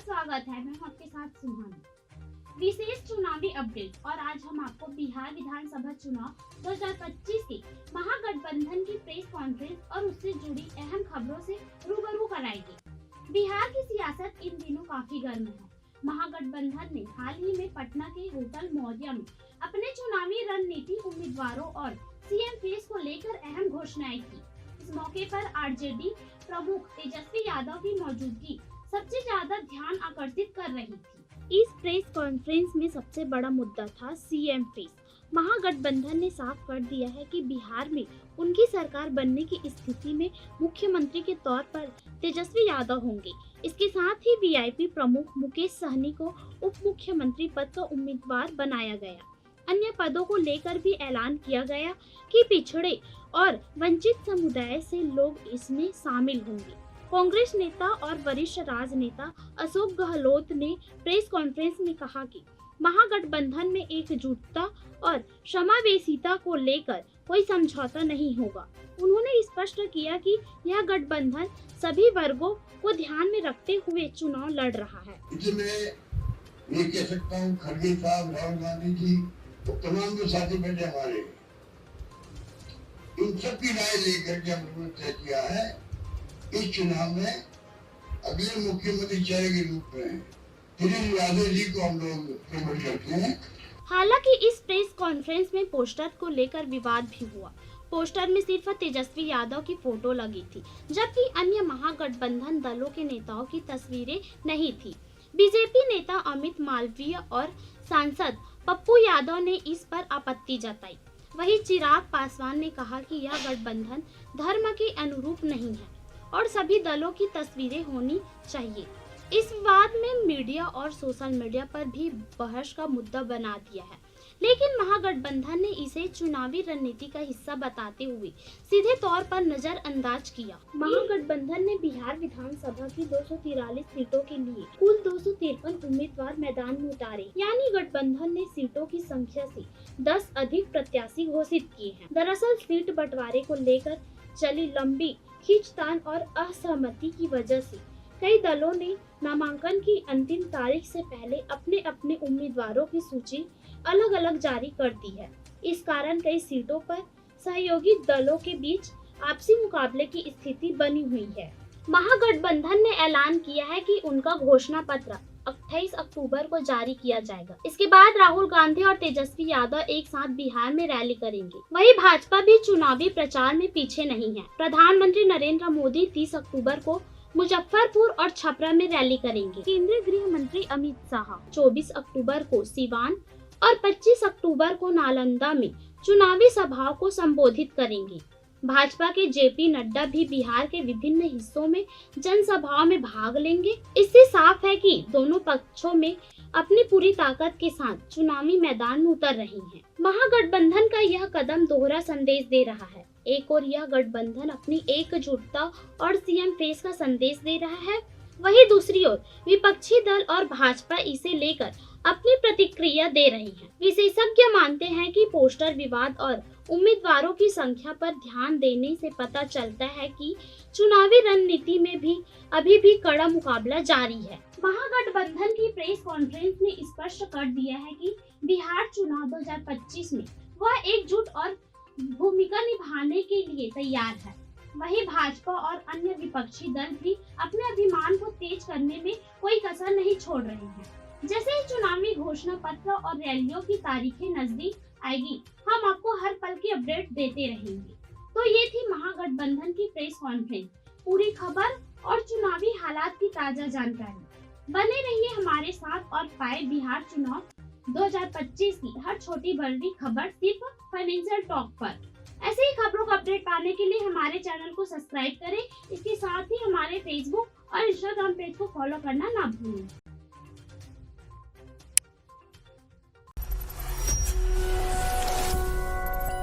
स्वागत है। मैं हूं आपके साथ सुहानी। विशेष चुनावी अपडेट और आज हम आपको बिहार विधानसभा चुनाव 2025 के महागठबंधन की प्रेस कॉन्फ्रेंस और उससे जुड़ी अहम खबरों से रूबरू कराएंगे। बिहार की सियासत इन दिनों काफी गर्म है। महागठबंधन ने हाल ही में पटना के होटल मौर्या में अपने चुनावी रणनीति उम्मीदवारों और सीएम फेस को लेकर अहम घोषणाएं की। इस मौके पर आरजेडी प्रमुख तेजस्वी यादव की मौजूदगी सबसे ज्यादा ध्यान आकर्षित कर रही थी। इस प्रेस कॉन्फ्रेंस में सबसे बड़ा मुद्दा था सीएम फेस। महागठबंधन ने साफ कर दिया है कि बिहार में उनकी सरकार बनने की स्थिति में मुख्यमंत्री के तौर पर तेजस्वी यादव होंगे। इसके साथ ही वीआईपी प्रमुख मुकेश सहनी को उप मुख्यमंत्री पद का उम्मीदवार बनाया गया। अन्य पदों को लेकर भी ऐलान किया गया कि पिछड़े और वंचित समुदाय से लोग इसमें शामिल होंगे। कांग्रेस नेता और वरिष्ठ राजनेता अशोक गहलोत ने प्रेस कॉन्फ्रेंस में कहा कि महागठबंधन में एकजुटता और समावेशिता को लेकर कोई समझौता नहीं होगा। उन्होंने स्पष्ट किया कि यह गठबंधन सभी वर्गों को ध्यान में रखते हुए चुनाव लड़ रहा है। ये कह सकता हूँ, खड़गे साहब, राहुल गांधी जी, तमाम जो साथी बैठे हमारे, इन सबकी राय लेकर के हमने तय किया है इस चुनाव में अगले मुख्यमंत्री चेहरे के रूप में तेजस्वी यादव जी को हम लोग प्रमोट करते हैं। हालांकि इस प्रेस कॉन्फ्रेंस में पोस्टर को लेकर विवाद भी हुआ। पोस्टर में सिर्फ तेजस्वी यादव की फोटो लगी थी, जबकि अन्य महागठबंधन दलों के नेताओं की तस्वीरें नहीं थी। बीजेपी नेता अमित मालवीय और सांसद पप्पू यादव ने इस पर आपत्ति जताई। वहीं चिराग पासवान ने कहा कि यह गठबंधन धर्म के अनुरूप नहीं है और सभी दलों की तस्वीरें होनी चाहिए। इस विवाद में मीडिया और सोशल मीडिया पर भी बहस का मुद्दा बना दिया है, लेकिन महागठबंधन ने इसे चुनावी रणनीति का हिस्सा बताते हुए सीधे तौर पर नजरअंदाज किया। महागठबंधन ने बिहार विधानसभा की 243 सीटों के लिए कुल 253 उम्मीदवार मैदान में उतारे, यानी गठबंधन ने सीटों की संख्या से 10 अधिक प्रत्याशी घोषित किए हैं। दरअसल सीट बंटवारे को लेकर चली लंबी खींचतान और असहमति की वजह से कई दलों ने नामांकन की अंतिम तारीख से पहले अपने अपने उम्मीदवारों की सूची अलग अलग जारी कर दी है। इस कारण कई सीटों पर सहयोगी दलों के बीच आपसी मुकाबले की स्थिति बनी हुई है। महागठबंधन ने ऐलान किया है कि उनका घोषणा पत्र 28 अक्टूबर को जारी किया जाएगा। इसके बाद राहुल गांधी और तेजस्वी यादव एक साथ बिहार में रैली करेंगे। वहीं भाजपा भी चुनावी प्रचार में पीछे नहीं है। प्रधानमंत्री नरेंद्र मोदी 30 अक्टूबर को मुजफ्फरपुर और छपरा में रैली करेंगे। केंद्रीय गृह मंत्री अमित शाह 24 अक्टूबर को सिवान और 25 अक्टूबर को नालंदा में चुनावी सभाओं को संबोधित करेंगे। भाजपा के जेपी नड्डा भी बिहार के विभिन्न हिस्सों में जनसभाओं में भाग लेंगे। इससे साफ है कि दोनों पक्षों में अपनी पूरी ताकत के साथ चुनावी मैदान में उतर रही हैं। महागठबंधन का यह कदम दोहरा संदेश दे रहा है। एक और यह गठबंधन अपनी एकजुटता और सीएम फेस का संदेश दे रहा है, वहीं दूसरी ओर विपक्षी दल और भाजपा इसे लेकर अपनी प्रतिक्रिया दे रही है। विशेषज्ञ मानते हैं कि पोस्टर विवाद और उम्मीदवारों की संख्या पर ध्यान देने से पता चलता है कि चुनावी रणनीति में भी अभी भी कड़ा मुकाबला जारी है। महागठबंधन की प्रेस कॉन्फ्रेंस ने स्पष्ट कर दिया है कि बिहार चुनाव 2025 में वह एकजुट और भूमिका निभाने के लिए तैयार है। वहीं भाजपा और अन्य विपक्षी दल भी अपने अभिमान को तेज करने में कोई कसर नहीं छोड़ रहे हैं। जैसे ही चुनावी घोषणा पत्र और रैलियों की तारीखें नजदीक आएगी, हम आपको हर पल की अपडेट देते रहेंगे। तो ये थी महागठबंधन की प्रेस कॉन्फ्रेंस, पूरी खबर और चुनावी हालात की ताजा जानकारी। बने रहिए हमारे साथ और पाए बिहार चुनाव 2025 की हर छोटी बड़ी खबर सिर्फ फाइनेंशियल टॉक पर। ऐसे ही खबरों का अपडेट पाने के लिए हमारे चैनल को सब्सक्राइब करें। इसके साथ ही हमारे फेसबुक और इंस्टाग्राम पेज को फॉलो करना ना भूलें।